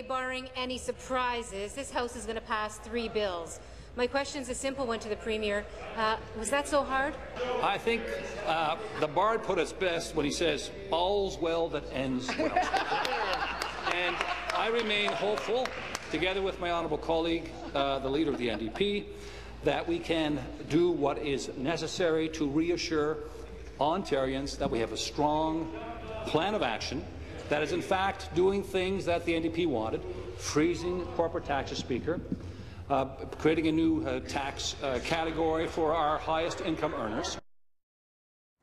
barring any surprises, this House is going to pass 3 bills. My question is a simple one to the Premier. Was that so hard? I think the Bard put it best when he says, all's well that ends well. And I remain hopeful, together with my honourable colleague, the Leader of the NDP, that we can do what is necessary to reassure Ontarians that we have a strong plan of action that is in fact doing things that the NDP wanted, freezing corporate taxes, Speaker, creating a new tax category for our highest income earners.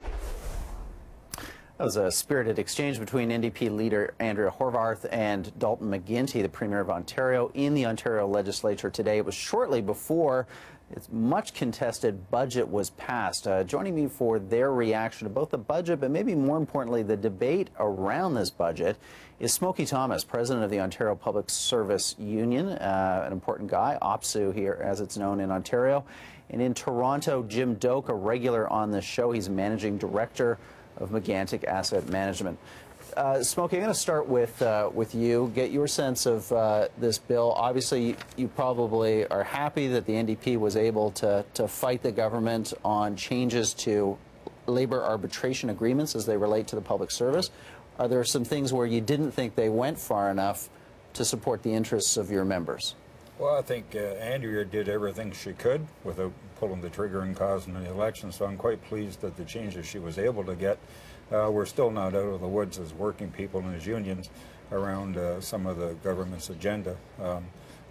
That was a spirited exchange between NDP leader Andrea Horwath and Dalton McGuinty, the Premier of Ontario, in the Ontario legislature today. It was shortly before its much contested budget was passed. Joining me for their reaction to both the budget, but maybe more importantly, the debate around this budget, is Smokey Thomas, president of the Ontario Public Service Union, an important guy, OPSEU here as it's known in Ontario. And in Toronto, Jim Doak, a regular on this show. He's managing director of Megantic Asset Management. Smokey, I'm going to start with you. Get your sense of this bill. Obviously, you probably are happy that the NDP was able to fight the government on changes to labor arbitration agreements as they relate to the public service. Are there some things where you didn't think they went far enough to support the interests of your members? Well, I think Andrea did everything she could without pulling the trigger and causing the election, so I'm quite pleased that the changes she was able to get. We're still not out of the woods as working people and as unions around some of the government's agenda.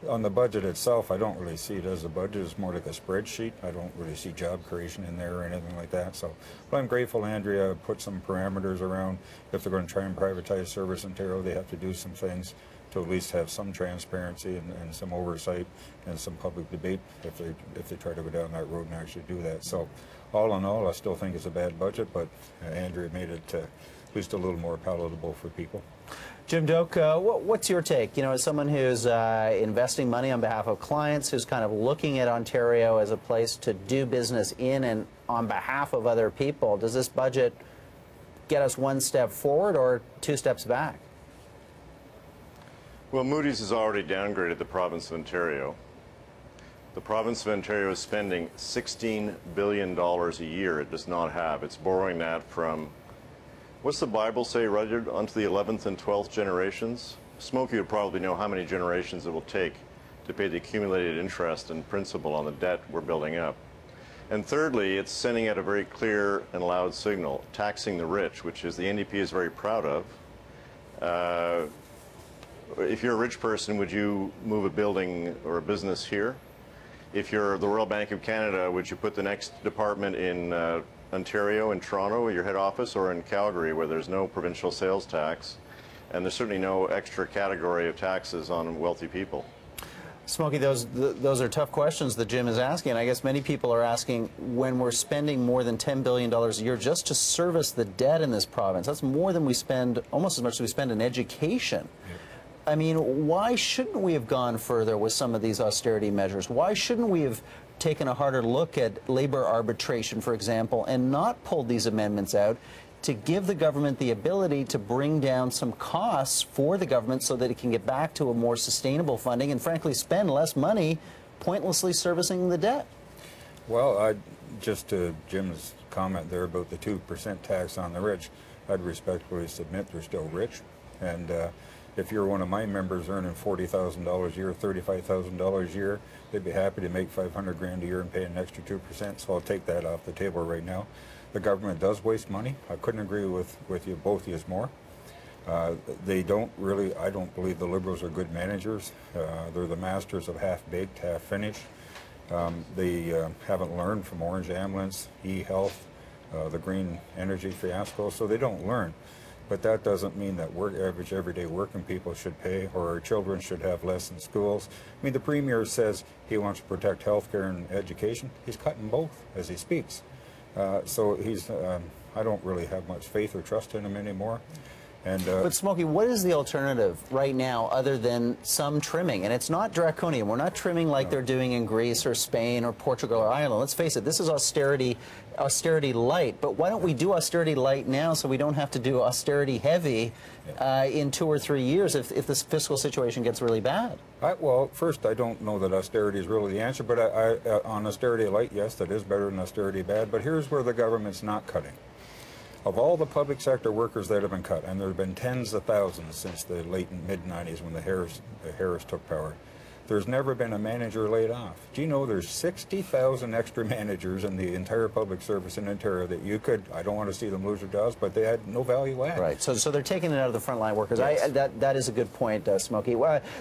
On the budget itself, I don't really see it as a budget. It's more like a spreadsheet. I don't really see job creation in there or anything like that. So, but I'm grateful Andrea put some parameters around. If they're going to try and privatize Service Ontario, they have to do some things to at least have some transparency and some oversight and some public debate if they try to go down that road and actually do that. So all in all, I still think it's a bad budget, but Andrea made it at least a little more palatable for people. Jim Doak, what's your take? You know, as someone who's investing money on behalf of clients, who's kind of looking at Ontario as a place to do business in and on behalf of other people, does this budget get us one step forward or 2 steps back? Well, Moody's has already downgraded the province of Ontario. The province of Ontario is spending $16 billion a year it does not have. It's borrowing that from, what's the Bible say, Rudyard, onto the 11th and 12th generations? Smokey would probably know how many generations it will take to pay the accumulated interest and principal on the debt we're building up. And thirdly, it's sending out a very clear and loud signal, taxing the rich, which is the NDP is very proud of. If you're a rich person, would you move a building or a business here? If you're the Royal Bank of Canada, would you put the next department in Ontario, in Toronto, your head office, or in Calgary, where there's no provincial sales tax, and there's certainly no extra category of taxes on wealthy people? Smokey, those are tough questions that Jim is asking. I guess many people are asking, when we're spending more than $10 billion a year just to service the debt in this province, that's more than we spend, almost as much as we spend in education. Yeah. I mean, why shouldn't we have gone further with some of these austerity measures? Why shouldn't we have taken a harder look at labor arbitration, for example, and not pulled these amendments out to give the government the ability to bring down some costs for the government so that it can get back to a more sustainable funding and, frankly, spend less money pointlessly servicing the debt? Well, just to Jim's comment there about the 2% tax on the rich, I'd respectfully submit they're still rich. And if you're one of my members earning $40,000 a year, $35,000 a year, they'd be happy to make $500,000 a year and pay an extra 2%. So I'll take that off the table right now. The government does waste money. I couldn't agree with you, both of you more. They don't really, I don't believe the Liberals are good managers. They're the masters of half-baked, half-finished. They haven't learned from Orange Ambulance, e-health, the green energy fiasco, so they don't learn. But that doesn't mean that average everyday working people should pay, or our children should have less in schools. I mean, the Premier says he wants to protect health care and education. He's cutting both as he speaks. So he's, I don't really have much faith or trust in him anymore. And, but Smokey, what is the alternative right now other than some trimming? And it's not draconian. We're not trimming like they're doing in Greece or Spain or Portugal or Ireland. Let's face it, this is austerity light. But why don't we do austerity light now so we don't have to do austerity heavy in 2 or 3 years if this fiscal situation gets really bad? Well, first, I don't know that austerity is really the answer, but on austerity light, yes, that is better than austerity bad. But here's where the government's not cutting. Of all the public sector workers that have been cut, and there have been tens of thousands since the late and mid-90s when the Harris took power, there's never been a manager laid off. Do you know there's 60,000 extra managers in the entire public service in Ontario that you could, I don't want to see them lose their jobs, but they had no value add. Right, so they're taking it out of the frontline workers. Yes. That is a good point, Smokey.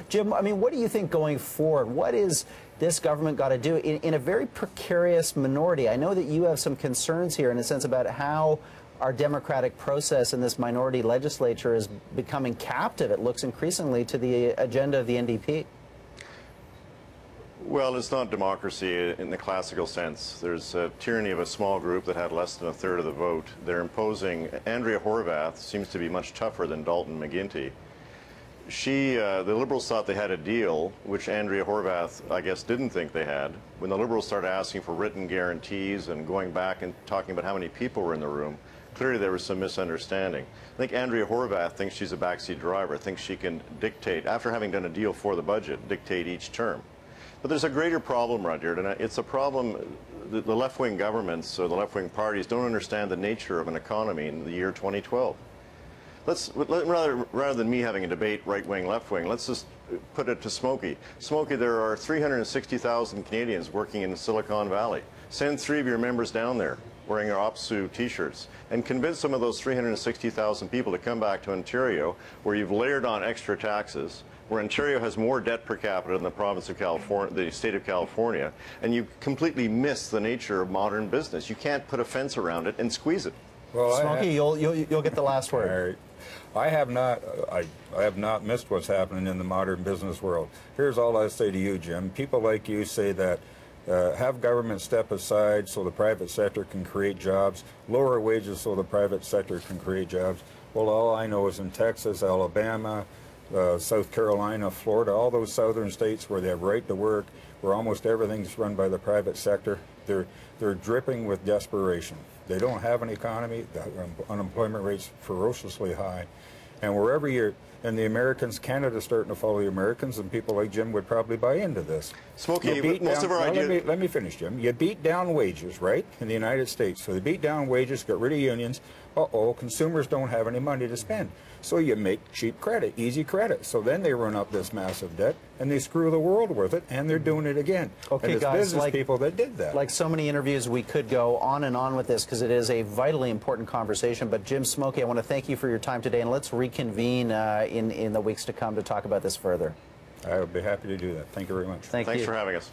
Jim, I mean, what do you think going forward? What is this government got to do in a very precarious minority? I know that you have some concerns here in a sense about how our democratic process in this minority legislature is becoming captive. It looks increasingly to the agenda of the NDP. Well, it's not democracy in the classical sense. There's a tyranny of a small group that had less than a third of the vote. They're imposing. Andrea Horwath seems to be much tougher than Dalton McGuinty. The Liberals thought they had a deal, which Andrea Horwath, I guess, didn't think they had. When the Liberals started asking for written guarantees and going back and talking about how many people were in the room, clearly there was some misunderstanding. I think Andrea Horwath thinks she's a backseat driver, thinks she can dictate, after having done a deal for the budget, dictate each term. But there's a greater problem, Rudyard, and it's a problem the left-wing governments or the left-wing parties don't understand the nature of an economy in the year 2012. Rather than me having a debate right-wing, left-wing, let's just put it to Smokey. Smokey, there are 360,000 Canadians working in Silicon Valley. Send 3 of your members down there wearing our OPSEU t-shirts and convince some of those 360,000 people to come back to Ontario, where you've layered on extra taxes, where Ontario has more debt per capita than the province of California, the state of California, and you completely miss the nature of modern business. You can't put a fence around it and squeeze it. Well, Smokey, you'll get the last word. I have not missed what's happening in the modern business world. Here's all I say to you, Jim. People like you say that have government step aside so the private sector can create jobs, lower wages so the private sector can create jobs. Well, all I know is in Texas, Alabama, South Carolina, Florida, all those southern states where they have right to work, where almost everything's run by the private sector, they're dripping with desperation. They don't have an economy. The unemployment rate's ferociously high. And wherever you're, and the Americans, Canada's starting to follow the Americans, and people like Jim would probably buy into this. Smokey, most of our ideas... Let me finish, Jim. You beat down wages, right, in the United States. So they beat down wages, got rid of unions. Uh-oh, consumers don't have any money to spend. So you make cheap credit, easy credit. So then they run up this massive debt, and they screw the world with it, and they're doing it again. Okay, and it's guys, business people that did that. Like so many interviews, we could go on and on with this because it is a vitally important conversation. But Jim, Smokey, I want to thank you for your time today, and let's reconvene in the weeks to come to talk about this further. I would be happy to do that. Thank you very much. Thanks for having us.